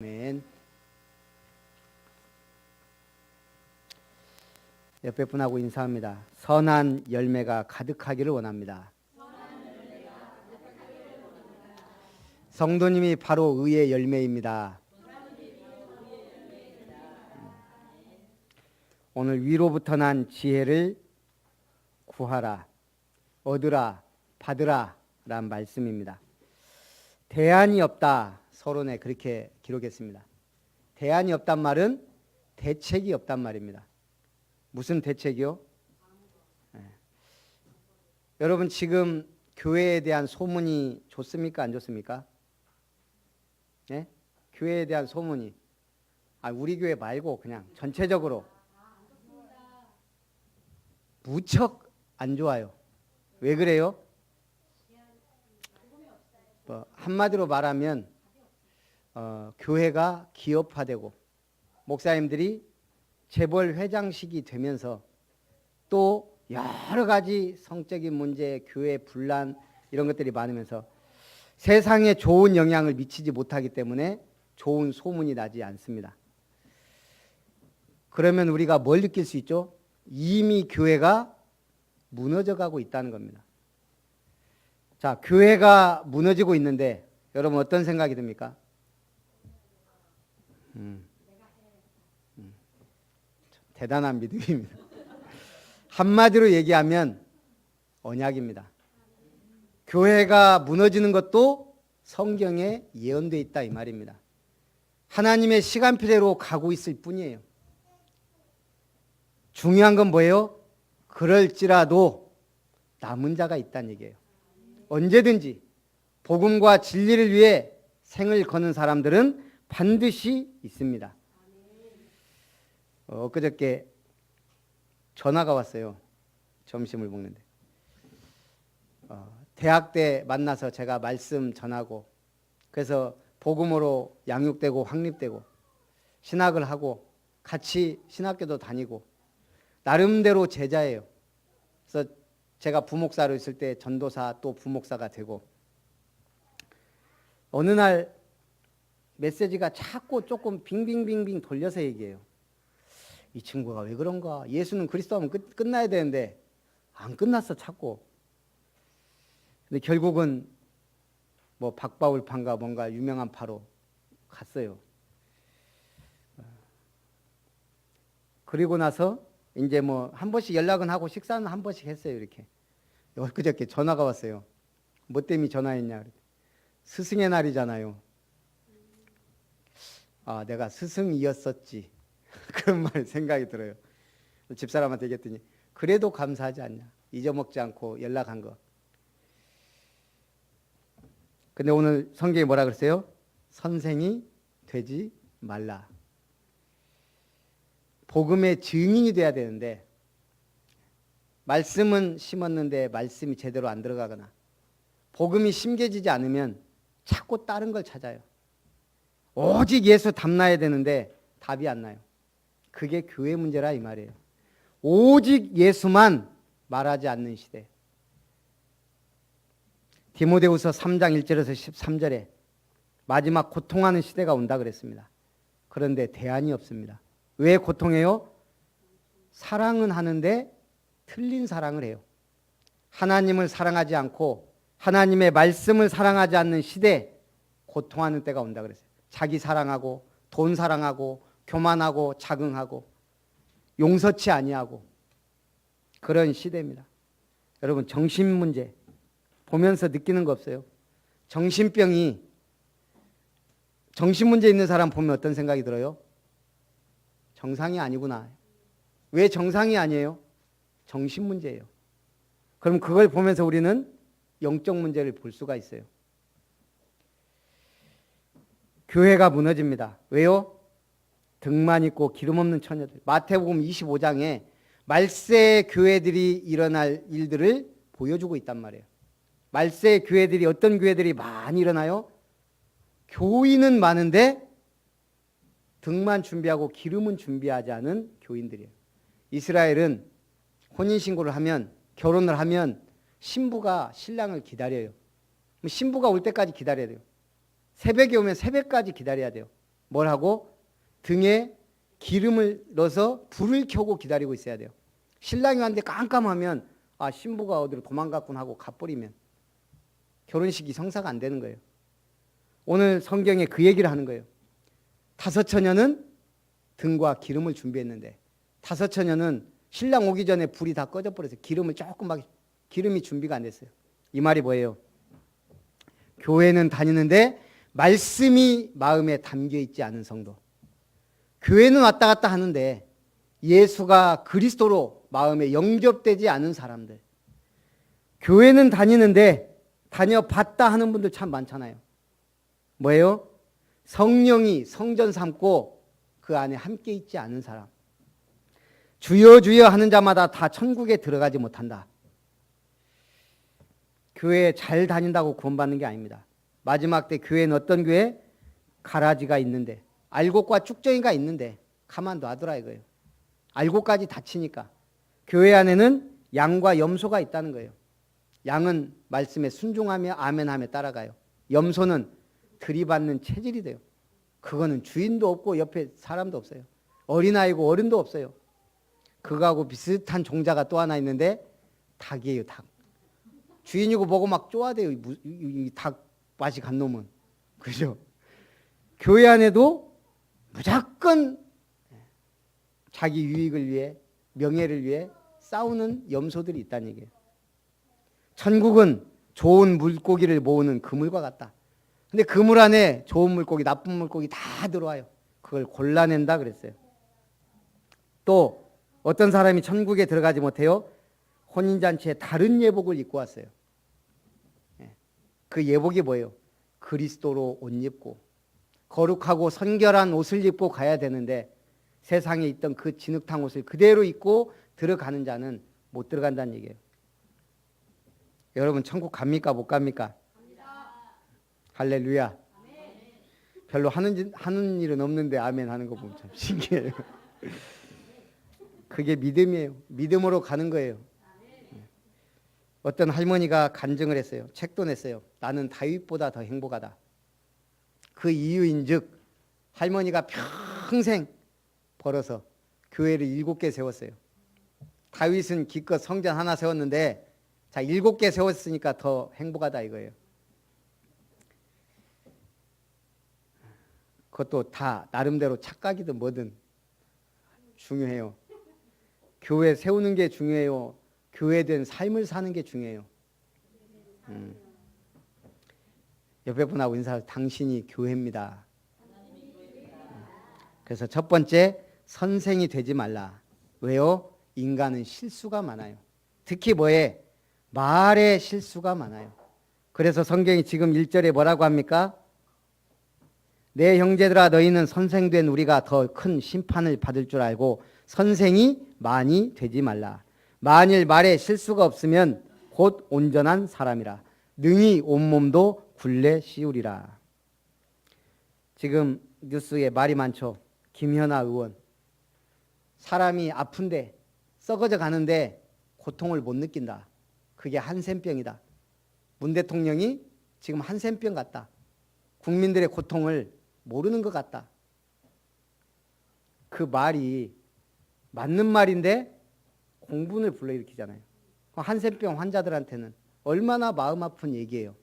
아멘. 옆에 분하고 인사합니다. 선한 열매가 가득하기를 원합니다. 성도님이 바로 의의 열매입니다. 오늘 위로부터 난 지혜를 구하라, 얻으라, 받으라 라는 말씀입니다. 대안이 없다. 서론에 그렇게 기록했습니다. 대안이 없단 말은 대책이 없단 말입니다. 무슨 대책이요? 여러분 지금 교회에 대한 소문이 좋습니까? 안 좋습니까? 네? 교회에 대한 소문이 우리 교회 말고 그냥 전체적으로 무척 안 좋아요. 왜 그래요? 한마디로 말하면 교회가 기업화되고 목사님들이 재벌 회장식이 되면서 또 여러 가지 성적인 문제, 교회 분란 이런 것들이 많으면서 세상에 좋은 영향을 미치지 못하기 때문에 좋은 소문이 나지 않습니다. 그러면 우리가 뭘 느낄 수 있죠? 이미 교회가 무너져 가고 있다는 겁니다. 자, 교회가 무너지고 있는데 여러분 어떤 생각이 듭니까? 대단한 믿음입니다. 한마디로 얘기하면 언약입니다. 교회가 무너지는 것도 성경에 예언되어 있다 이 말입니다. 하나님의 시간표대로 가고 있을 뿐이에요. 중요한 건 뭐예요? 그럴지라도 남은 자가 있다는 얘기예요. 언제든지 복음과 진리를 위해 생을 거는 사람들은 반드시 있습니다. 엊그저께 전화가 왔어요. 점심을 먹는데 대학 때 만나서 제가 말씀 전하고 그래서 복음으로 양육되고 확립되고 신학을 하고 같이 신학교도 다니고 나름대로 제자예요. 그래서 제가 부목사로 있을 때 전도사 또 부목사가 되고 어느 날 메시지가 자꾸 조금 빙빙빙빙 돌려서 얘기해요. 이 친구가 왜 그런가? 예수는 그리스도 하면 끝나야 되는데 안 끝났어 자꾸. 근데 결국은 뭐 박바울판가 뭔가 유명한 파로 갔어요. 그리고 나서 이제 뭐 한 번씩 연락은 하고 식사는 한 번씩 했어요. 이렇게. 엊그저께 전화가 왔어요. 뭐 때문에 전화했냐? 스승의 날이잖아요. 내가 스승이었었지. 그런 말 생각이 들어요. 집사람한테 얘기했더니 그래도 감사하지 않냐. 잊어먹지 않고 연락한 거. 근데 오늘 성경에 뭐라 그랬어요? 선생이 되지 말라. 복음의 증인이 돼야 되는데 말씀은 심었는데 말씀이 제대로 안 들어가거나 복음이 심겨지지 않으면 자꾸 다른 걸 찾아요. 오직 예수 답나야 되는데 답이 안 나요. 그게 교회 문제라 이 말이에요. 오직 예수만 말하지 않는 시대. 디모데후서 3장 1절에서 13절에 마지막 고통하는 시대가 온다 그랬습니다. 그런데 대안이 없습니다. 왜 고통해요? 사랑은 하는데 틀린 사랑을 해요. 하나님을 사랑하지 않고 하나님의 말씀을 사랑하지 않는 시대 고통하는 때가 온다 그랬어요. 자기 사랑하고 돈 사랑하고 교만하고 자긍하고 용서치 아니하고 그런 시대입니다. 여러분 정신 문제 보면서 느끼는 거 없어요? 정신병이 정신 문제 있는 사람 보면 어떤 생각이 들어요? 정상이 아니구나. 왜 정상이 아니에요? 정신 문제예요. 그럼 그걸 보면서 우리는 영적 문제를 볼 수가 있어요. 교회가 무너집니다. 왜요? 등만 있고 기름 없는 처녀들. 마태복음 25장에 말세 교회들이 일어날 일들을 보여주고 있단 말이에요. 말세 교회들이 어떤 교회들이 많이 일어나요? 교인은 많은데 등만 준비하고 기름은 준비하지 않은 교인들이에요. 이스라엘은 혼인신고를 하면 결혼을 하면 신부가 신랑을 기다려요. 신부가 올 때까지 기다려야 돼요. 새벽에 오면 새벽까지 기다려야 돼요. 뭘 하고? 등에 기름을 넣어서 불을 켜고 기다리고 있어야 돼요. 신랑이 왔는데 깜깜하면 신부가 어디로 도망갔군 하고 가버리면 결혼식이 성사가 안 되는 거예요. 오늘 성경에 그 얘기를 하는 거예요. 다섯 처녀는 등과 기름을 준비했는데 다섯 처녀는 신랑 오기 전에 불이 다 꺼져 버려서 기름을 조금밖에 기름이 준비가 안 됐어요. 이 말이 뭐예요? 교회는 다니는데 말씀이 마음에 담겨 있지 않은 성도. 교회는 왔다 갔다 하는데 예수가 그리스도로 마음에 영접되지 않은 사람들. 교회는 다니는데 다녀봤다 하는 분들 참 많잖아요. 뭐예요? 성령이 성전 삼고 그 안에 함께 있지 않은 사람. 주여 주여 하는 자마다 다 천국에 들어가지 못한다. 교회 잘 다닌다고 구원받는 게 아닙니다. 마지막 때 교회는 어떤 교회? 가라지가 있는데 알곡과 쭉정이가 있는데 가만 놔두라 이거예요. 알곡까지 다치니까. 교회 안에는 양과 염소가 있다는 거예요. 양은 말씀에 순종하며 아멘하며 따라가요. 염소는 들이받는 체질이 돼요. 그거는 주인도 없고 옆에 사람도 없어요. 어린아이고 어른도 없어요. 그거하고 비슷한 종자가 또 하나 있는데 닭이에요. 닭. 주인이고 뭐고 막 쪼아대요. 이 닭 맛이 간 놈은. 그죠? 교회 안에도 무조건 자기 유익을 위해 명예를 위해 싸우는 염소들이 있다는 얘기예요. 천국은 좋은 물고기를 모으는 그물과 같다. 근데 그물 안에 좋은 물고기, 나쁜 물고기 다 들어와요. 그걸 골라낸다 그랬어요. 또 어떤 사람이 천국에 들어가지 못해요? 혼인잔치에 다른 예복을 입고 왔어요. 그 예복이 뭐예요? 그리스도로 옷 입고 거룩하고 선결한 옷을 입고 가야 되는데 세상에 있던 그 진흙탕 옷을 그대로 입고 들어가는 자는 못 들어간다는 얘기예요. 여러분 천국 갑니까? 못 갑니까? 할렐루야. 별로 하는 일은 없는데 아멘 하는 거 보면 참 신기해요. 그게 믿음이에요. 믿음으로 가는 거예요. 어떤 할머니가 간증을 했어요. 책도 냈어요. 나는 다윗보다 더 행복하다. 그 이유인즉 할머니가 평생 벌어서 교회를 7개 세웠어요. 다윗은 기껏 성전 하나 세웠는데 자 7개 세웠으니까 더 행복하다 이거예요. 그것도 다 나름대로 착각이든 뭐든 중요해요. 교회 세우는 게 중요해요. 교회된 삶을 사는 게 중요해요. 옆에 분하고 인사할 당신이 교회입니다. 그래서 첫 번째 선생이 되지 말라. 왜요? 인간은 실수가 많아요. 특히 뭐에? 말에 실수가 많아요. 그래서 성경이 지금 1절에 뭐라고 합니까? 내 형제들아 너희는 선생된 우리가 더 큰 심판을 받을 줄 알고 선생이 많이 되지 말라. 만일 말에 실수가 없으면 곧 온전한 사람이라. 능히 온몸도 굴레 씌우리라. 지금 뉴스에 말이 많죠. 김현아 의원. 사람이 아픈데 썩어져 가는데 고통을 못 느낀다. 그게 한센병이다. 문 대통령이 지금 한센병 같다. 국민들의 고통을 모르는 것 같다. 그 말이 맞는 말인데 공분을 불러일으키잖아요. 한센병 환자들한테는 얼마나 마음 아픈 얘기예요.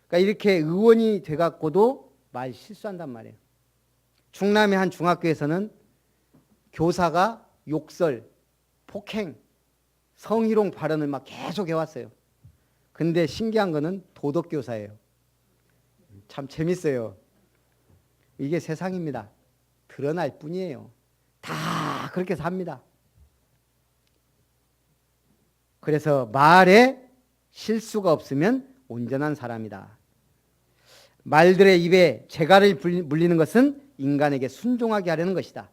그러니까 이렇게 의원이 돼갖고도 말 실수한단 말이에요. 충남의 한 중학교에서는 교사가 욕설, 폭행, 성희롱 발언을 막 계속 해왔어요. 근데 신기한 거는 도덕교사예요. 참 재밌어요. 이게 세상입니다. 드러날 뿐이에요. 다 그렇게 삽니다. 그래서 말에 실수가 없으면 온전한 사람이다. 말들의 입에 재갈을 물리는 것은 인간에게 순종하게 하려는 것이다.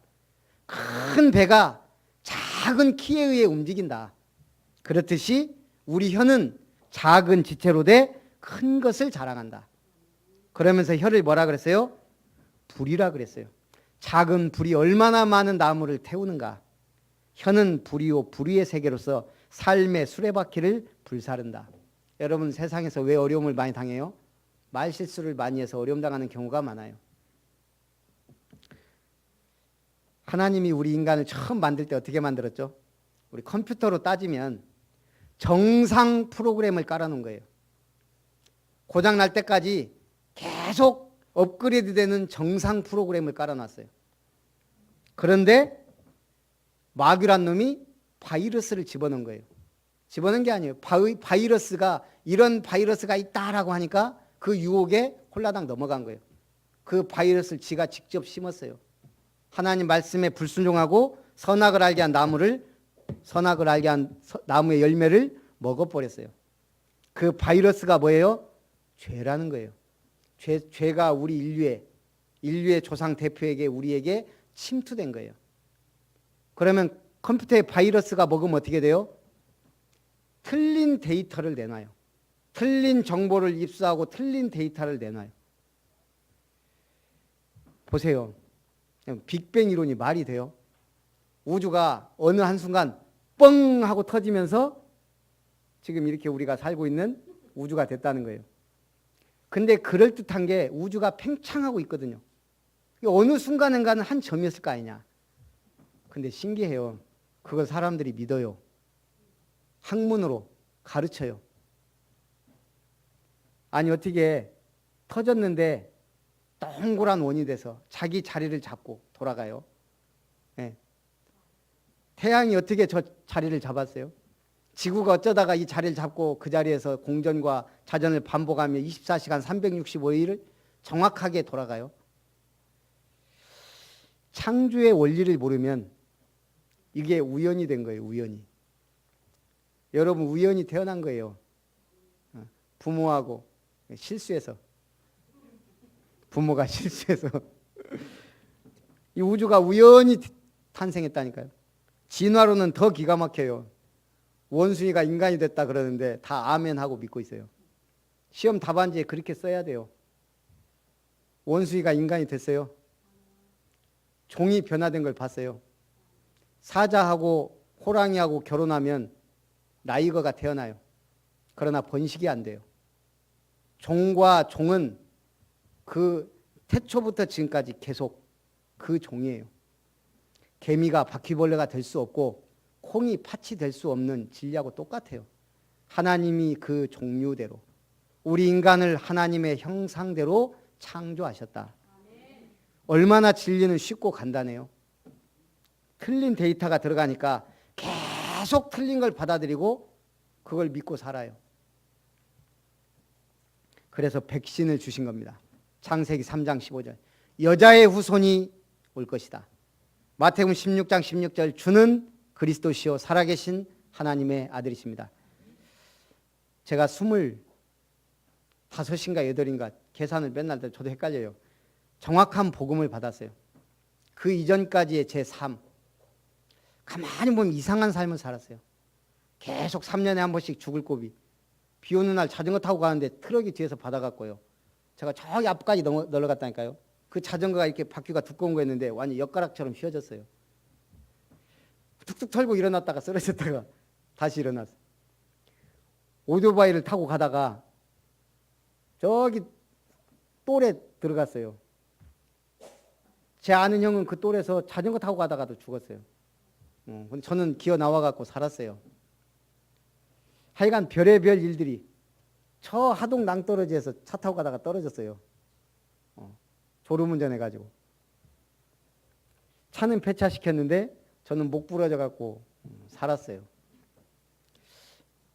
큰 배가 작은 키에 의해 움직인다. 그렇듯이 우리 혀는 작은 지체로 돼 큰 것을 자랑한다. 그러면서 혀를 뭐라 그랬어요? 불이라 그랬어요. 작은 불이 얼마나 많은 나무를 태우는가. 혀는 불이요 불의의 세계로서 삶의 수레바퀴를 불사른다. 여러분 세상에서 왜 어려움을 많이 당해요? 말 실수를 많이 해서 어려움 당하는 경우가 많아요. 하나님이 우리 인간을 처음 만들 때 어떻게 만들었죠? 우리 컴퓨터로 따지면 정상 프로그램을 깔아놓은 거예요. 고장 날 때까지 계속 업그레이드 되는 정상 프로그램을 깔아놨어요. 그런데 마귀란 놈이 바이러스를 집어넣은 거예요. 집어넣은 게 아니에요. 바이러스가 이런 바이러스가 있다라고 하니까 그 유혹에 홀라당 넘어간 거예요. 그 바이러스를 지가 직접 심었어요. 하나님 말씀에 불순종하고 선악을 알게 한 선악을 알게 한 나무의 열매를 먹어버렸어요. 그 바이러스가 뭐예요? 죄라는 거예요. 죄가 우리 인류의 조상 대표에게 우리에게 침투된 거예요. 그러면 컴퓨터에 바이러스가 먹으면 어떻게 돼요? 틀린 데이터를 내놔요. 틀린 정보를 입수하고 틀린 데이터를 내놔요. 보세요. 빅뱅 이론이 말이 돼요? 우주가 어느 한순간 뻥 하고 터지면서 지금 이렇게 우리가 살고 있는 우주가 됐다는 거예요. 근데 그럴듯한 게 우주가 팽창하고 있거든요. 어느 순간인가는 한 점이었을 거 아니냐. 근데 신기해요. 그걸 사람들이 믿어요. 학문으로 가르쳐요. 아니 어떻게 터졌는데 동그란 원이 돼서 자기 자리를 잡고 돌아가요. 네. 태양이 어떻게 저 자리를 잡았어요? 지구가 어쩌다가 이 자리를 잡고 그 자리에서 공전과 자전을 반복하며 24시간 365일을 정확하게 돌아가요. 창조의 원리를 모르면 이게 우연이 된 거예요. 우연히. 여러분 우연히 태어난 거예요. 부모하고 실수해서. 부모가 실수해서. 이 우주가 우연히 탄생했다니까요. 진화로는 더 기가 막혀요. 원숭이가 인간이 됐다 그러는데 다 아멘하고 믿고 있어요. 시험 답안지에 그렇게 써야 돼요. 원숭이가 인간이 됐어요. 종이 변화된 걸 봤어요. 사자하고 호랑이하고 결혼하면 라이거가 태어나요. 그러나 번식이 안 돼요. 종과 종은 그 태초부터 지금까지 계속 그 종이에요. 개미가 바퀴벌레가 될 수 없고 콩이 팥이 될 수 없는 진리하고 똑같아요. 하나님이 그 종류대로 우리 인간을 하나님의 형상대로 창조하셨다. 얼마나 진리는 쉽고 간단해요. 틀린 데이터가 들어가니까 계속 틀린 걸 받아들이고 그걸 믿고 살아요. 그래서 백신을 주신 겁니다. 창세기 3장 15절 여자의 후손이 올 것이다. 마태복음 16장 16절 주는 그리스도시요 살아계신 하나님의 아들이십니다. 제가 25인가 8인가 계산을 맨날 저도 헷갈려요. 정확한 복음을 받았어요. 그 이전까지의 제 삶 가만히 보면 이상한 삶을 살았어요. 계속 3년에 한 번씩 죽을 고비. 비 오는 날 자전거 타고 가는데 트럭이 뒤에서 받아갔고요. 제가 저기 앞까지 넘어갔다니까요. 그 자전거가 이렇게 바퀴가 두꺼운 거였는데 완전 엿가락처럼 휘어졌어요. 툭툭 털고 일어났다가 쓰러졌다가 다시 일어났어요. 오토바이를 타고 가다가 저기 똘에 들어갔어요. 제 아는 형은 그 똘에서 자전거 타고 가다가도 죽었어요. 근데 저는 기어 나와갖고 살았어요. 하여간 별의별 일들이 저 하동 낭떠러지에서 차 타고 가다가 떨어졌어요. 졸음운전해가지고 차는 폐차시켰는데 저는 목 부러져갖고 살았어요.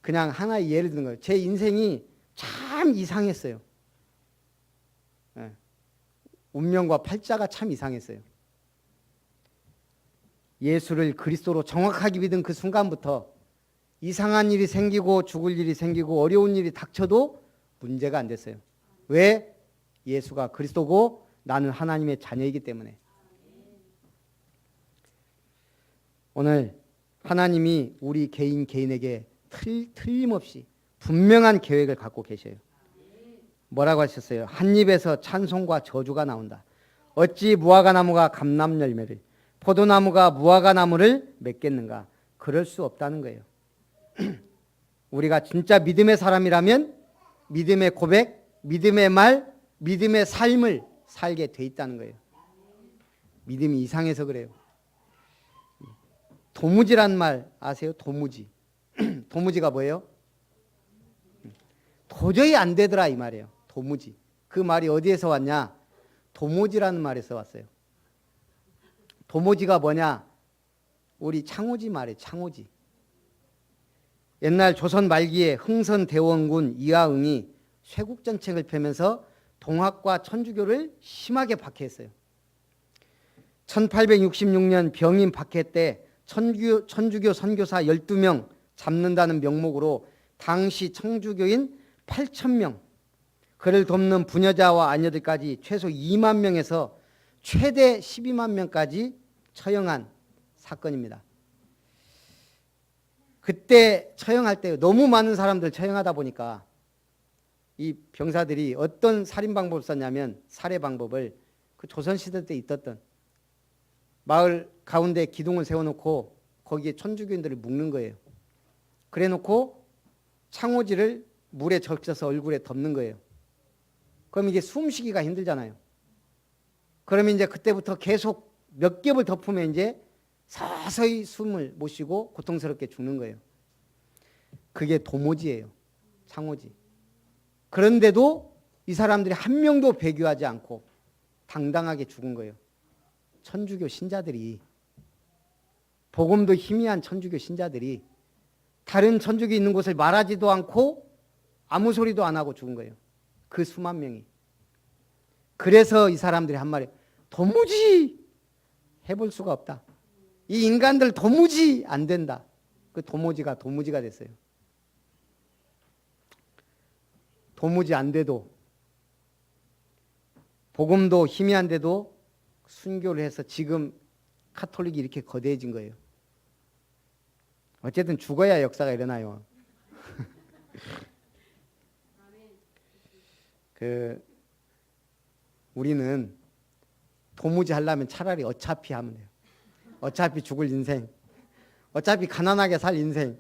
그냥 하나의 예를 드는 거예요. 제 인생이 참 이상했어요. 운명과 팔자가 참 이상했어요. 예수를 그리스도로 정확하게 믿은 그 순간부터 이상한 일이 생기고 죽을 일이 생기고 어려운 일이 닥쳐도 문제가 안 됐어요. 왜? 예수가 그리스도고 나는 하나님의 자녀이기 때문에. 오늘 하나님이 우리 개인에게 틀림없이 분명한 계획을 갖고 계셔요. 뭐라고 하셨어요? 한 입에서 찬송과 저주가 나온다. 어찌 무화과나무가 감람 열매를 포도나무가 무화과나무를 맺겠는가? 그럴 수 없다는 거예요. 우리가 진짜 믿음의 사람이라면 믿음의 고백, 믿음의 말, 믿음의 삶을 살게 돼 있다는 거예요. 믿음이 이상해서 그래요. 도무지란 말 아세요? 도무지. 도무지가 뭐예요? 도저히 안 되더라 이 말이에요. 도무지. 그 말이 어디에서 왔냐? 도무지라는 말에서 왔어요. 도무지가 뭐냐? 우리 창오지 말이에요. 창오지. 옛날 조선 말기에 흥선대원군 이하응이 쇄국전책을 펴면서 동학과 천주교를 심하게 박해했어요. 1866년 병임 박해 때 천주교 선교사 12명 잡는다는 명목으로 당시 천주교인 8,000명, 그를 돕는 부녀자와 아녀들까지 최소 2만 명에서 최대 12만 명까지 처형한 사건입니다. 그때 처형할 때 너무 많은 사람들 처형하다 보니까 이 병사들이 어떤 살인 방법을 썼냐면 살해 방법을 그 조선시대 때 있었던 마을 가운데 기둥을 세워놓고 거기에 천주교인들을 묶는 거예요. 그래 놓고 창호지를 물에 적셔서 얼굴에 덮는 거예요. 그럼 이게 숨쉬기가 힘들잖아요. 그러면 이제 그때부터 계속 몇 겹을 덮으면 이제 서서히 숨을 못 쉬고 고통스럽게 죽는 거예요. 그게 도모지예요. 창호지. 그런데도 이 사람들이 한 명도 배교하지 않고 당당하게 죽은 거예요. 천주교 신자들이, 복음도 희미한 천주교 신자들이 다른 천주교 있는 곳을 말하지도 않고 아무 소리도 안 하고 죽은 거예요. 그 수만 명이. 그래서 이 사람들이 한 말이에요. 도무지 해볼 수가 없다. 이 인간들 도무지 안 된다. 그 도무지가 됐어요. 도무지 안 돼도, 복음도 희미한데도 순교를 해서 지금 카톨릭이 이렇게 거대해진 거예요. 어쨌든 죽어야 역사가 일어나요. 우리는 도무지 하려면 차라리 어차피 하면 돼요. 어차피 죽을 인생, 어차피 가난하게 살 인생,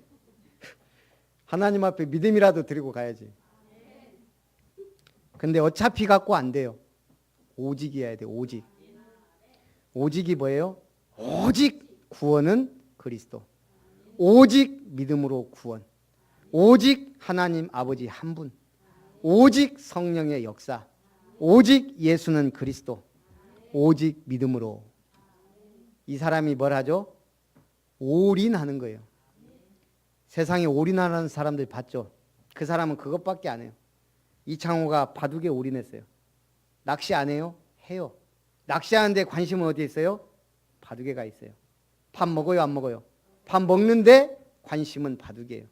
하나님 앞에 믿음이라도 드리고 가야지. 근데 어차피 갖고 안 돼요. 오직이어야 돼요. 오직. 오직이 뭐예요? 오직 구원은 그리스도. 오직 믿음으로 구원. 오직 하나님 아버지 한 분. 오직 성령의 역사. 오직 예수는 그리스도. 오직 믿음으로. 이 사람이 뭘 하죠? 올인하는 거예요. 세상에 올인하는 사람들 봤죠? 그 사람은 그것밖에 안 해요. 이창호가 바둑에 올인했어요. 낚시 안 해요? 해요. 낚시하는데 관심은 어디에 있어요? 바둑에가 있어요. 밥 먹어요? 안 먹어요? 밥 먹는데 관심은 바둑이에요.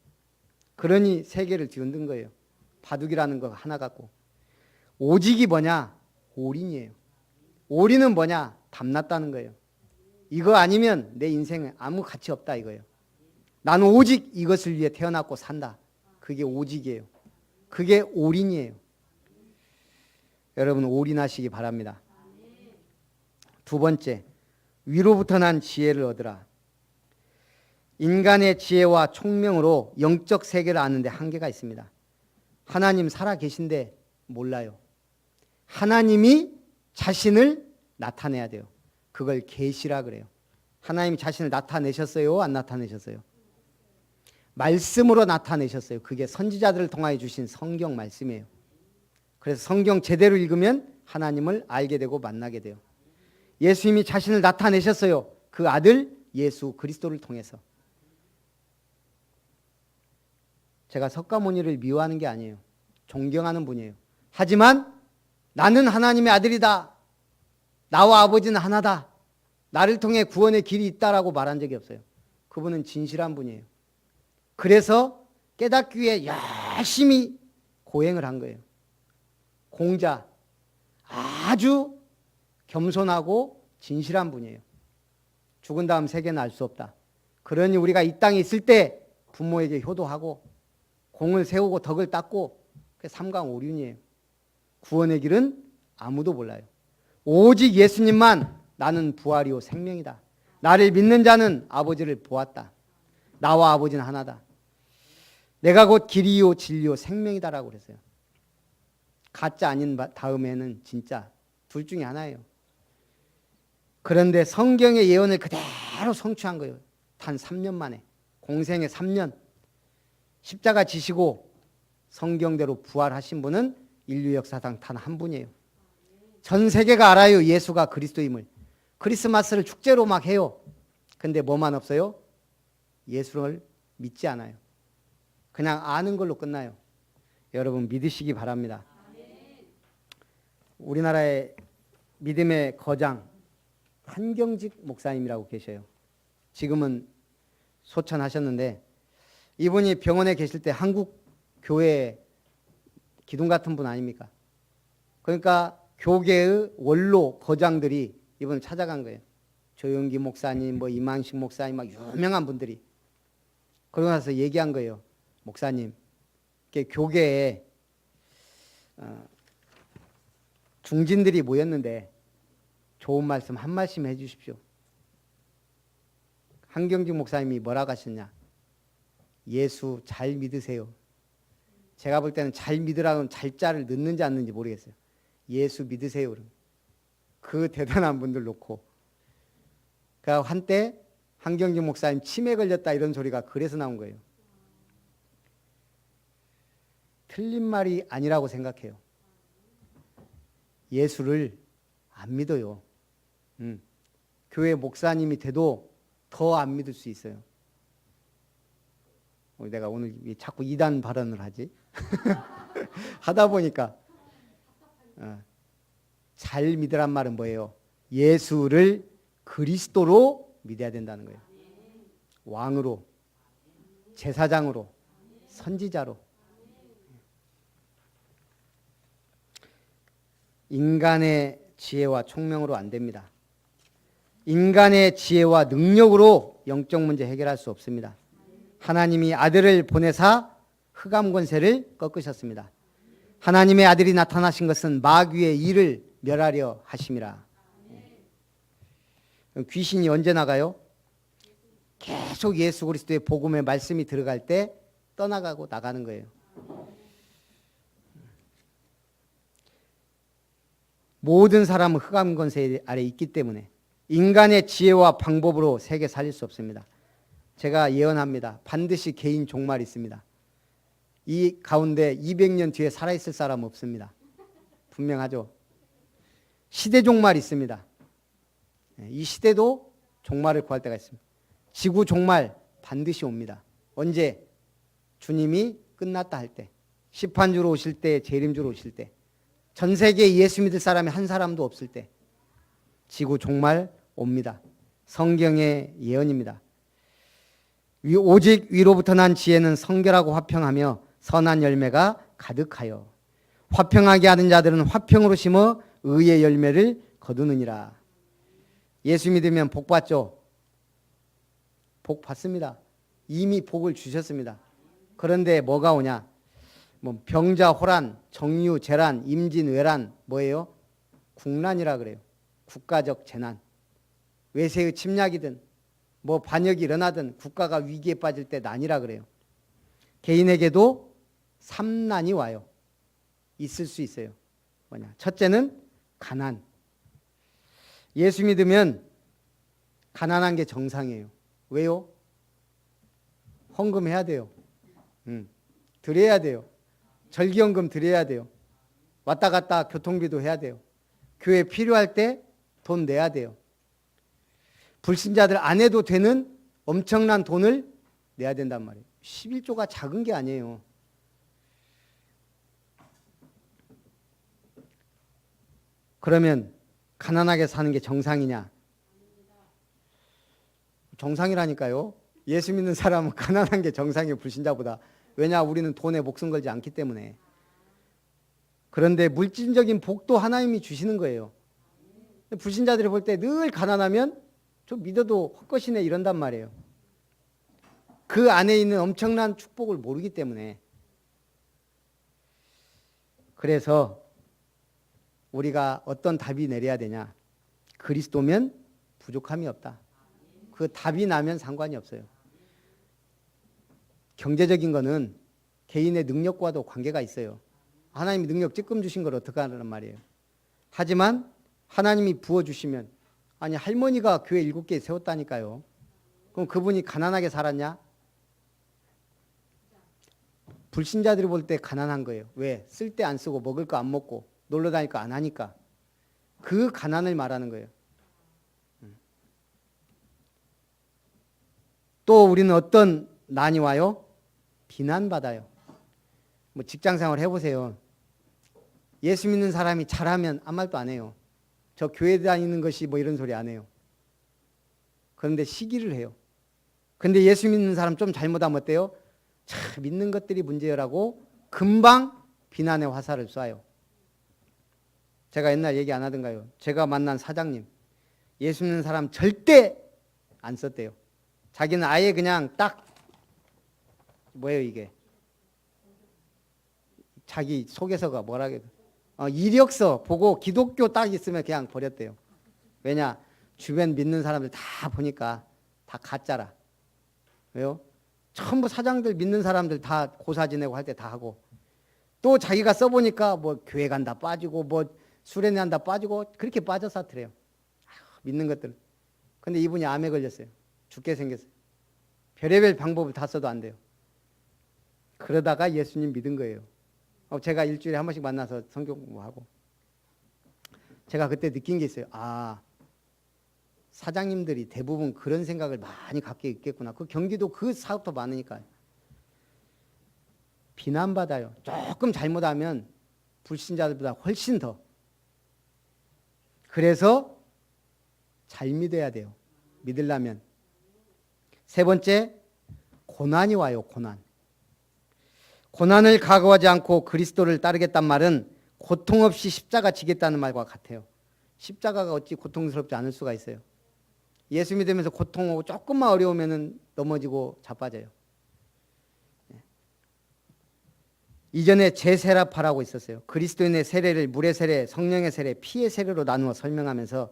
그러니 세계를 뒤흔든 거예요. 바둑이라는 거 하나 갖고. 오직이 뭐냐? 올인이에요. 올인은 뭐냐? 담났다는 거예요. 이거 아니면 내 인생에 아무 가치 없다 이거예요. 나는 오직 이것을 위해 태어났고 산다. 그게 오직이에요. 그게 올인이에요. 여러분 올인하시기 바랍니다. 두 번째, 위로부터 난 지혜를 얻으라. 인간의 지혜와 총명으로 영적 세계를 아는데 한계가 있습니다. 하나님 살아 계신데 몰라요. 하나님이 자신을 나타내야 돼요. 그걸 계시라 그래요. 하나님이 자신을 나타내셨어요? 안 나타내셨어요? 말씀으로 나타내셨어요. 그게 선지자들을 통하여 주신 성경 말씀이에요. 그래서 성경 제대로 읽으면 하나님을 알게 되고 만나게 돼요. 예수님이 자신을 나타내셨어요. 그 아들 예수 그리스도를 통해서. 제가 석가모니를 미워하는 게 아니에요. 존경하는 분이에요. 하지만 나는 하나님의 아들이다. 나와 아버지는 하나다. 나를 통해 구원의 길이 있다라고 말한 적이 없어요. 그분은 진실한 분이에요. 그래서 깨닫기 위해 열심히 고행을 한 거예요. 공자, 아주 겸손하고 진실한 분이에요. 죽은 다음 세계는 알 수 없다. 그러니 우리가 이 땅에 있을 때 부모에게 효도하고 공을 세우고 덕을 닦고 그게 삼강오륜이에요. 구원의 길은 아무도 몰라요. 오직 예수님만 나는 부활이요 생명이다. 나를 믿는 자는 아버지를 보았다. 나와 아버지는 하나다. 내가 곧 길이요 진리요 생명이다라고 그랬어요. 가짜 아닌 다음에는 진짜 둘 중에 하나예요. 그런데 성경의 예언을 그대로 성취한 거예요. 단 3년 만에, 공생의 3년 십자가 지시고 성경대로 부활하신 분은 인류 역사상 단 한 분이에요. 전 세계가 알아요. 예수가 그리스도임을. 크리스마스를 축제로 막 해요. 근데 뭐만 없어요? 예수를 믿지 않아요. 그냥 아는 걸로 끝나요. 여러분 믿으시기 바랍니다. 우리나라의 믿음의 거장 한경직 목사님이라고 계셔요. 지금은 소천하셨는데 이분이 병원에 계실 때 한국 교회 기둥 같은 분 아닙니까? 그러니까 교계의 원로 거장들이 이분을 찾아간 거예요. 조영기 목사님, 뭐 이만식 목사님, 막 유명한 분들이. 그러고 나서 얘기한 거예요. 목사님, 교계에 중진들이 모였는데 좋은 말씀 한 말씀 해주십시오. 한경직 목사님이 뭐라고 하셨냐? 예수 잘 믿으세요. 제가 볼 때는 잘 믿으라는 잘자를 넣는지 안 넣는지 모르겠어요. 예수 믿으세요. 그 대단한 분들 놓고. 그러니까 한때 한경직 목사님 치매 걸렸다 이런 소리가 그래서 나온 거예요. 틀린 말이 아니라고 생각해요. 예수를 안 믿어요. 교회 목사님이 돼도 더 안 믿을 수 있어요. 내가 오늘 자꾸 이단 발언을 하지? 하다 보니까 잘 믿으란 말은 뭐예요? 예수를 그리스도로 믿어야 된다는 거예요. 왕으로, 제사장으로, 선지자로. 인간의 지혜와 총명으로 안 됩니다. 인간의 지혜와 능력으로 영적 문제 해결할 수 없습니다. 하나님이 아들을 보내사 흑암 권세를 꺾으셨습니다. 하나님의 아들이 나타나신 것은 마귀의 일을 멸하려 하심이라. 귀신이 언제 나가요? 계속 예수 그리스도의 복음의 말씀이 들어갈 때 떠나가고 나가는 거예요. 모든 사람은 흑암 권세 아래 있기 때문에 인간의 지혜와 방법으로 세계 살릴 수 없습니다. 제가 예언합니다. 반드시 개인 종말이 있습니다. 이 가운데 200년 뒤에 살아있을 사람 없습니다. 분명하죠. 시대 종말이 있습니다. 이 시대도 종말을 구할 때가 있습니다. 지구 종말 반드시 옵니다. 언제? 주님이 끝났다 할 때, 심판주로 오실 때, 재림주로 오실 때, 전 세계에 예수 믿을 사람이 한 사람도 없을 때 지구 종말 옵니다. 성경의 예언입니다. 오직 위로부터 난 지혜는 성결하고 화평하며 선한 열매가 가득하여 화평하게 하는 자들은 화평으로 심어 의의 열매를 거두느니라. 예수 믿으면 복 받죠? 복 받습니다. 이미 복을 주셨습니다. 그런데 뭐가 오냐? 뭐 병자, 호란, 정유, 재란, 임진, 외란 뭐예요? 국난이라 그래요. 국가적 재난. 외세의 침략이든 뭐 반역이 일어나든 국가가 위기에 빠질 때 난이라 그래요. 개인에게도 삼난이 와요. 있을 수 있어요. 뭐냐? 첫째는 가난. 예수 믿으면 가난한 게 정상이에요. 왜요? 헌금해야 돼요. 드려야 돼요. 절기연금 드려야 돼요. 왔다 갔다 교통비도 해야 돼요. 교회 필요할 때 돈 내야 돼요. 불신자들 안 해도 되는 엄청난 돈을 내야 된단 말이에요. 11조가 작은 게 아니에요. 그러면 가난하게 사는 게 정상이냐? 정상이라니까요. 예수 믿는 사람은 가난한 게 정상이에요. 불신자보다. 왜냐? 우리는 돈에 목숨 걸지 않기 때문에. 그런데 물질적인 복도 하나님이 주시는 거예요. 불신자들이 볼 때 늘 가난하면 좀 믿어도 헛것이네 이런단 말이에요. 그 안에 있는 엄청난 축복을 모르기 때문에. 그래서 우리가 어떤 답이 내려야 되냐? 그리스도면 부족함이 없다. 그 답이 나면 상관이 없어요. 경제적인 거는 개인의 능력과도 관계가 있어요. 하나님이 능력 찔끔 주신 걸 어떻게 하란 말이에요. 하지만 하나님이 부어주시면, 아니 할머니가 교회 7개 세웠다니까요. 그럼 그분이 가난하게 살았냐? 불신자들이 볼 때 가난한 거예요. 왜? 쓸 때 안 쓰고 먹을 거 안 먹고 놀러 다닐 거 안 하니까. 그 가난을 말하는 거예요. 또 우리는 어떤 난이 와요? 비난받아요. 뭐 직장생활 해보세요. 예수 믿는 사람이 잘하면 아무 말도 안 해요. 저 교회 다니는 것이 뭐 이런 소리 안 해요. 그런데 시기를 해요. 근데 예수 믿는 사람 좀 잘못하면 어때요? 참 믿는 것들이 문제라고 금방 비난의 화살을 쏴요. 제가 옛날 얘기 안 하던가요? 제가 만난 사장님, 예수 믿는 사람 절대 안 썼대요. 자기는 아예 그냥 딱 뭐예요 이게? 자기 속에서가 뭐라 해야 이력서 보고 기독교 딱 있으면 그냥 버렸대요. 왜냐? 주변 믿는 사람들 다 보니까 다 가짜라. 왜요? 전부 사장들 믿는 사람들 다 고사 지내고 할 때 다 하고 또 자기가 써보니까 뭐 교회 간다 빠지고 뭐 수련회 한다 빠지고 그렇게 빠져 사트래요. 믿는 것들. 근데 이분이 암에 걸렸어요. 죽게 생겼어요. 별의별 방법을 다 써도 안 돼요. 그러다가 예수님 믿은 거예요. 제가 일주일에 한 번씩 만나서 성경 공부하고 제가 그때 느낀 게 있어요. 아, 사장님들이 대부분 그런 생각을 많이 갖게 있겠구나. 그 경기도 그 사업도 많으니까. 비난받아요. 조금 잘못하면 불신자들보다 훨씬 더. 그래서 잘 믿어야 돼요. 믿으려면. 세 번째, 고난이 와요. 고난. 고난을 각오하지 않고 그리스도를 따르겠단 말은 고통 없이 십자가 지겠다는 말과 같아요. 십자가가 어찌 고통스럽지 않을 수가 있어요. 예수 믿으면서 고통하고 조금만 어려우면 넘어지고 자빠져요. 이전에 제세례파라고 있었어요. 그리스도인의 세례를 물의 세례, 성령의 세례, 피의 세례로 나누어 설명하면서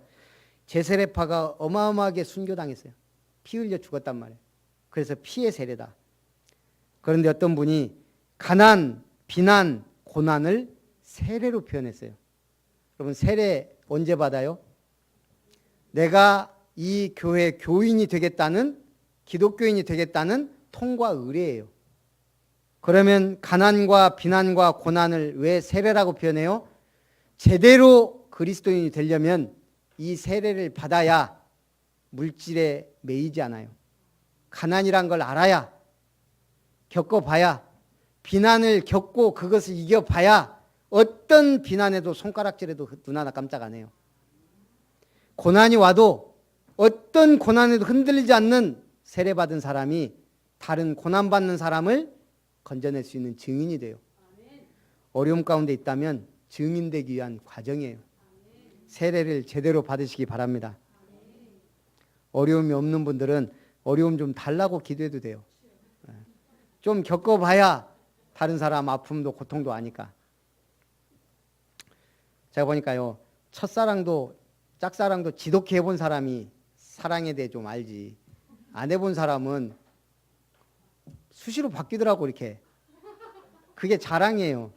제세례파가 어마어마하게 순교당했어요. 피 흘려 죽었단 말이에요. 그래서 피의 세례다. 그런데 어떤 분이 가난, 비난, 고난을 세례로 표현했어요. 여러분 세례 언제 받아요? 내가 이 교회 교인이 되겠다는 기독교인이 되겠다는 통과 의례예요. 그러면 가난과 비난과 고난을 왜 세례라고 표현해요? 제대로 그리스도인이 되려면 이 세례를 받아야 물질에 매이지 않아요. 가난이란 걸 알아야 겪어봐야 비난을 겪고 그것을 이겨봐야 어떤 비난에도 손가락질해도 눈 하나 깜짝 안 해요. 고난이 와도 어떤 고난에도 흔들리지 않는 세례받은 사람이 다른 고난받는 사람을 건져낼 수 있는 증인이 돼요. 어려움 가운데 있다면 증인되기 위한 과정이에요. 세례를 제대로 받으시기 바랍니다. 어려움이 없는 분들은 어려움 좀 달라고 기도해도 돼요. 좀 겪어봐야 다른 사람 아픔도 고통도 아니까. 제가 보니까요. 첫사랑도 짝사랑도 지독히 해본 사람이 사랑에 대해 좀 알지. 안 해본 사람은 수시로 바뀌더라고 이렇게. 그게 자랑이에요.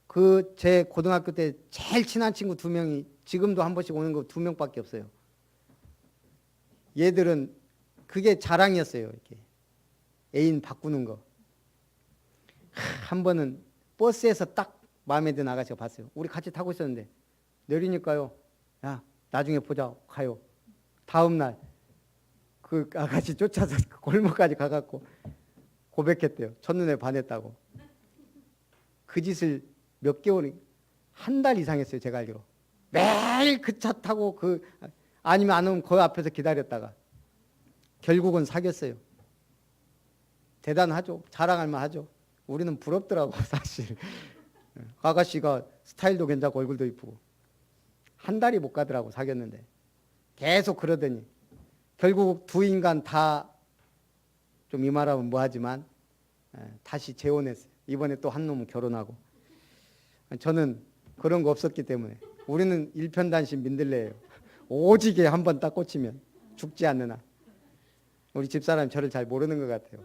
그 제 고등학교 때 제일 친한 친구 2명이 지금도 한 번씩 오는 거 2명밖에 없어요. 얘들은 그게 자랑이었어요. 이렇게 애인 바꾸는 거. 한 번은 버스에서 딱 마음에 드는 아가씨가 봤어요. 우리 같이 타고 있었는데 내리니까요. 야 나중에 보자 가요. 다음 날 그 아가씨 쫓아서 골목까지 가갖고 고백했대요. 첫눈에 반했다고. 그 짓을 몇 개월, 한 달 이상 했어요. 제가 알기로. 매일 그 차 타고 아니면 안 오면 그 앞에서 기다렸다가 결국은 사귀었어요. 대단하죠. 자랑할 만하죠. 우리는 부럽더라고 사실. 아가씨가 스타일도 괜찮고 얼굴도 이쁘고. 한 달이 못 가더라고 사귀었는데. 계속 그러더니 결국 두 인간 다 좀 이 말하면 뭐하지만 다시 재혼했어요. 이번에 또 한 놈은 결혼하고. 저는 그런 거 없었기 때문에 우리는 일편단심 민들레예요. 오지게 한 번 딱 꽂히면 죽지 않는 한. 우리 집사람이 저를 잘 모르는 것 같아요.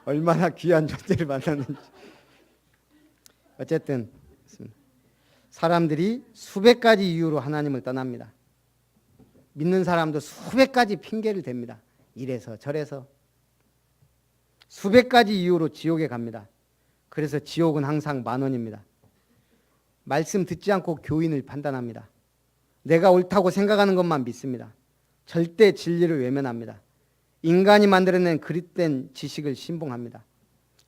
얼마나 귀한 존재를 만났는지. 어쨌든 사람들이 수백 가지 이유로 하나님을 떠납니다. 믿는 사람도 수백 가지 핑계를 댑니다. 이래서 저래서 수백 가지 이유로 지옥에 갑니다. 그래서 지옥은 항상 10,000원입니다. 말씀 듣지 않고 교인을 판단합니다. 내가 옳다고 생각하는 것만 믿습니다. 절대 진리를 외면합니다. 인간이 만들어낸 그릇된 지식을 신봉합니다.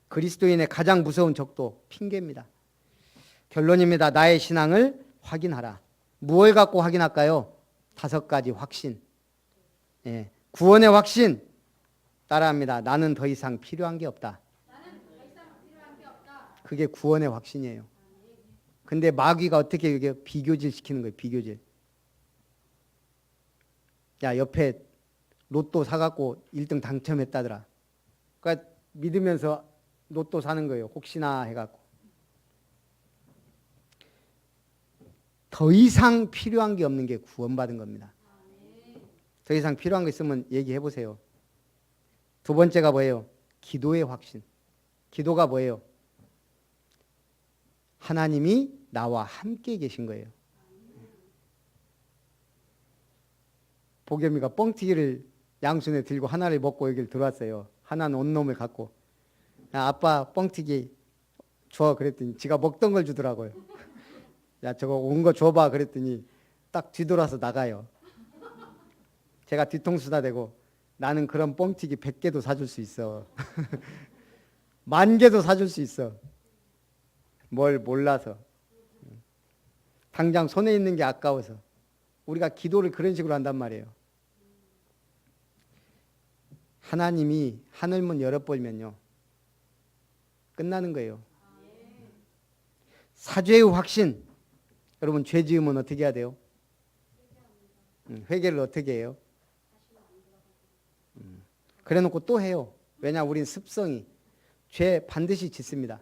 그리스도인의 가장 무서운 적도 핑계입니다. 결론입니다. 나의 신앙을 확인하라. 무엇을 갖고 확인할까요? 5가지 확신. 예, 구원의 확신 따라합니다. 나는 더 이상 필요한 게 없다. 그게 구원의 확신이에요. 근데 마귀가 어떻게 이게 비교질 시키는 거예요? 비교질. 야, 옆에 로또 사갖고 1등 당첨했다더라. 그러니까 믿으면서 로또 사는 거예요. 혹시나 해갖고. 더 이상 필요한 게 없는 게 구원받은 겁니다. 더 이상 필요한 거 있으면 얘기해 보세요. 두 번째가 뭐예요? 기도의 확신. 기도가 뭐예요? 하나님이 나와 함께 계신 거예요. 보겸이가 뻥튀기를 양손에 들고 하나를 먹고 여기를 들어왔어요. 하나는 온놈을 갖고. 야, 아빠 뻥튀기 줘 그랬더니 지가 먹던 걸 주더라고요. 야, 저거 온 거 줘봐 그랬더니 딱 뒤돌아서 나가요. 제가 뒤통수다 대고 나는 그런 뻥튀기 100개도 사줄 수 있어. 10,000개도 사줄 수 있어. 뭘 몰라서. 당장 손에 있는 게 아까워서. 우리가 기도를 그런 식으로 한단 말이에요. 하나님이 하늘문 열어버리면요 끝나는 거예요. 사죄의 확신. 여러분 죄 지으면 어떻게 해야 돼요? 회개를 어떻게 해요? 그래놓고 또 해요. 왜냐 우린 습성이 죄 반드시 짓습니다.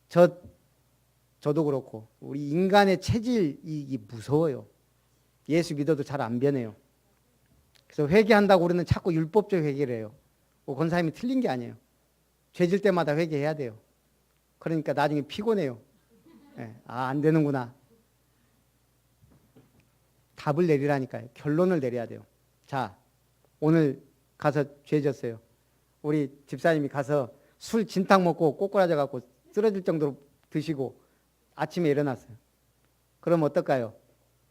저도 그렇고 우리 인간의 체질이 무서워요. 예수 믿어도 잘 안 변해요. 그래서 회개한다고 우리는 자꾸 율법적 회개를 해요. 권사님이 틀린 게 아니에요. 죄질 때마다 회개해야 돼요. 그러니까 나중에 피곤해요. 네. 아, 안 되는구나. 답을 내리라니까요. 결론을 내려야 돼요. 자, 오늘 가서 죄 졌어요. 우리 집사님이 가서 술 진탕 먹고 꼬꾸라져 갖고 쓰러질 정도로 드시고 아침에 일어났어요. 그럼 어떨까요?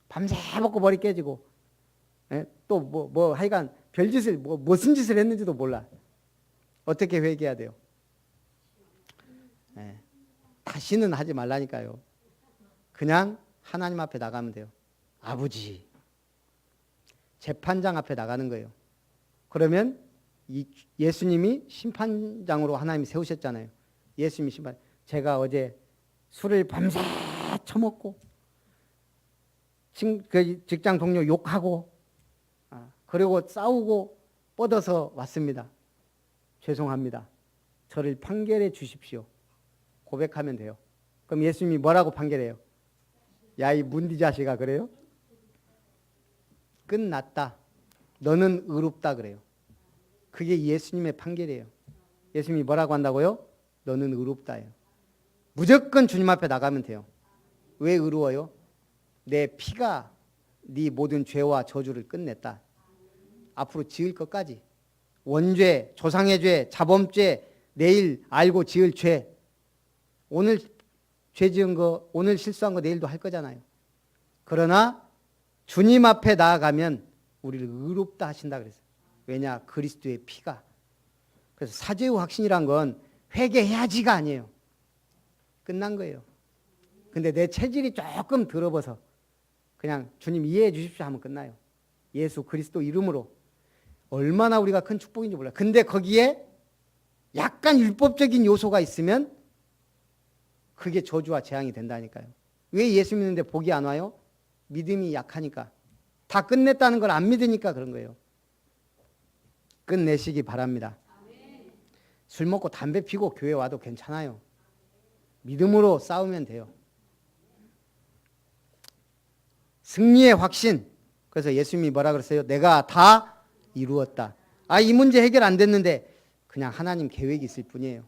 밤새 먹고 머리 깨지고 또 하여간 별짓을 무슨 짓을 했는지도 몰라. 어떻게 회개해야 돼요? 다시는 하지 말라니까요. 그냥 하나님 앞에 나가면 돼요. 아버지. 재판장 앞에 나가는 거예요. 그러면 예수님이 심판장으로 하나님이 세우셨잖아요. 예수님이 심판. 제가 어제 술을 밤새 처먹고 직장 동료 욕하고 그리고 싸우고 뻗어서 왔습니다. 죄송합니다. 저를 판결해 주십시오. 고백하면 돼요. 그럼 예수님이 뭐라고 판결해요? 야, 이 문디 자식아 그래요? 끝났다. 너는 의롭다 그래요. 그게 예수님의 판결이에요. 예수님이 뭐라고 한다고요? 너는 의롭다예요. 무조건 주님 앞에 나가면 돼요. 왜 의로워요? 내 피가 네 모든 죄와 저주를 끝냈다. 앞으로 지을 것까지. 원죄, 조상의 죄, 자범죄, 내일 알고 지을 죄. 오늘 죄 지은 거, 오늘 실수한 거 내일도 할 거잖아요. 그러나 주님 앞에 나아가면 우리를 의롭다 하신다 그랬어요. 왜냐? 그리스도의 피가. 그래서 사죄의 확신이란 건 회개해야지가 아니에요. 끝난 거예요. 근데 내 체질이 조금 더러워서 그냥 주님 이해해 주십시오 하면 끝나요. 예수 그리스도 이름으로. 얼마나 우리가 큰 축복인지 몰라요. 근데 거기에 약간 율법적인 요소가 있으면 그게 저주와 재앙이 된다니까요. 왜 예수 믿는데 복이 안 와요? 믿음이 약하니까. 다 끝냈다는 걸 안 믿으니까 그런 거예요. 끝내시기 바랍니다. 술 먹고 담배 피고 교회 와도 괜찮아요. 믿음으로 싸우면 돼요. 승리의 확신. 그래서 예수님이 뭐라 그랬어요? 내가 다 이루었다. 이 문제 해결 안 됐는데 그냥 하나님 계획이 있을 뿐이에요.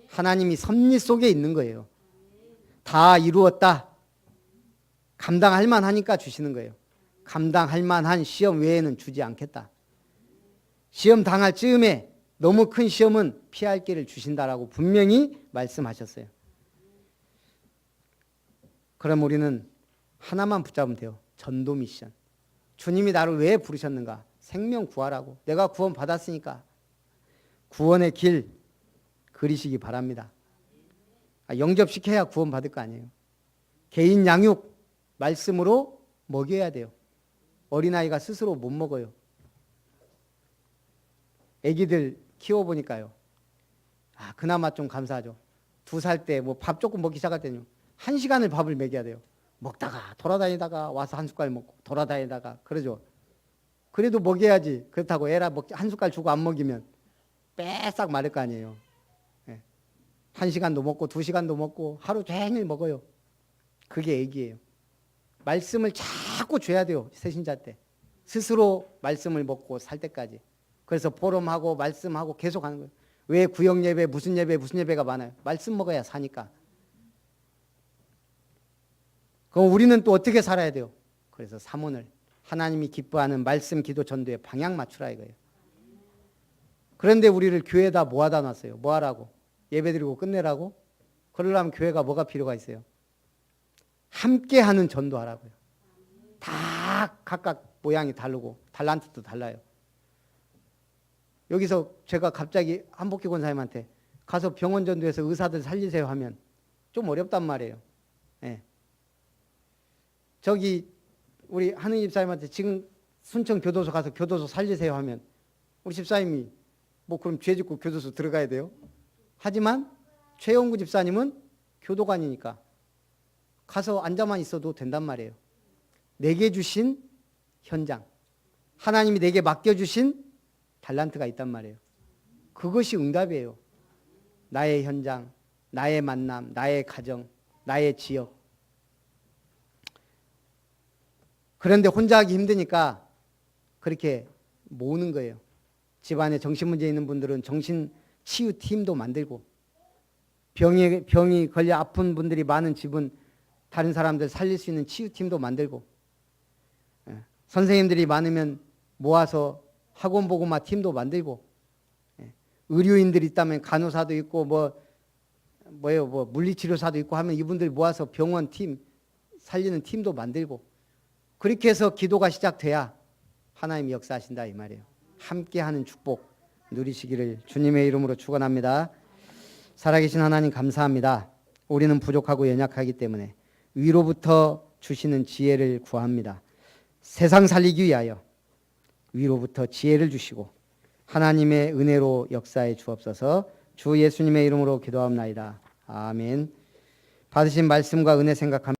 하나님이 섭리 속에 있는 거예요. 다 이루었다. 감당할 만하니까 주시는 거예요. 감당할 만한 시험 외에는 주지 않겠다. 시험 당할 즈음에 너무 큰 시험은 피할 길을 주신다라고 분명히 말씀하셨어요. 그럼 우리는 하나만 붙잡으면 돼요. 전도 미션. 주님이 나를 왜 부르셨는가? 생명 구하라고. 내가 구원 받았으니까 구원의 길 그리시기 바랍니다. 영접시켜야 구원 받을 거 아니에요. 개인 양육 말씀으로 먹여야 돼요. 어린아이가 스스로 못 먹어요. 애기들 키워보니까요. 그나마 좀 감사하죠. 2살 때 뭐 밥 조금 먹기 시작할 때는 1시간을 밥을 먹여야 돼요. 먹다가 돌아다니다가 와서 한 숟갈 먹고 돌아다니다가 그러죠. 그래도 먹여야지. 그렇다고 애라 한 숟갈 주고 안 먹이면 빼싹 마를 거 아니에요. 1시간도 먹고 2시간도 먹고 하루 종일 먹어요. 그게 애기예요. 말씀을 자꾸 줘야 돼요. 새신자 때. 스스로 말씀을 먹고 살 때까지. 그래서 보름하고 말씀하고 계속 하는 거예요. 왜 구역 예배 무슨 예배가 많아요? 말씀 먹어야 사니까. 그럼 우리는 또 어떻게 살아야 돼요? 그래서 삼원을 하나님이 기뻐하는 말씀, 기도, 전도에 방향 맞추라 이거예요. 그런데 우리를 교회에다 모아다 놨어요. 뭐 하라고? 예배 드리고 끝내라고? 그러려면 교회가 뭐가 필요가 있어요? 함께하는 전도하라고요. 다 각각 모양이 다르고 달란트도 달라요. 여기서 제가 갑자기 한복희 권사님한테 가서 병원 전도해서 의사들 살리세요 하면 좀 어렵단 말이에요. 네. 저기 우리 하는 집사님한테 지금 순천 교도소 가서 교도소 살리세요 하면 우리 집사님이 뭐 그럼 죄 짓고 교도소 들어가야 돼요? 하지만 최영구 집사님은 교도관이니까 가서 앉아만 있어도 된단 말이에요. 내게 주신 현장, 하나님이 내게 맡겨주신 달란트가 있단 말이에요. 그것이 응답이에요. 나의 현장, 나의 만남, 나의 가정, 나의 지역. 그런데 혼자 하기 힘드니까 그렇게 모으는 거예요. 집안에 정신문제 있는 분들은 정신치유팀도 만들고, 병이 걸려 아픈 분들이 많은 집은 다른 사람들 살릴 수 있는 치유팀도 만들고, 선생님들이 많으면 모아서 학원보고마 팀도 만들고, 의료인들이 있다면 간호사도 있고 물리치료사도 있고 하면 이분들 모아서 병원 팀 살리는 팀도 만들고, 그렇게 해서 기도가 시작돼야 하나님이 역사하신다 이 말이에요. 함께하는 축복 누리시기를 주님의 이름으로 축원합니다. 살아계신 하나님 감사합니다. 우리는 부족하고 연약하기 때문에 위로부터 주시는 지혜를 구합니다. 세상 살리기 위하여 위로부터 지혜를 주시고 하나님의 은혜로 역사해 주옵소서. 주 예수님의 이름으로 기도합나이다. 아멘. 받으신 말씀과 은혜 생각합니다.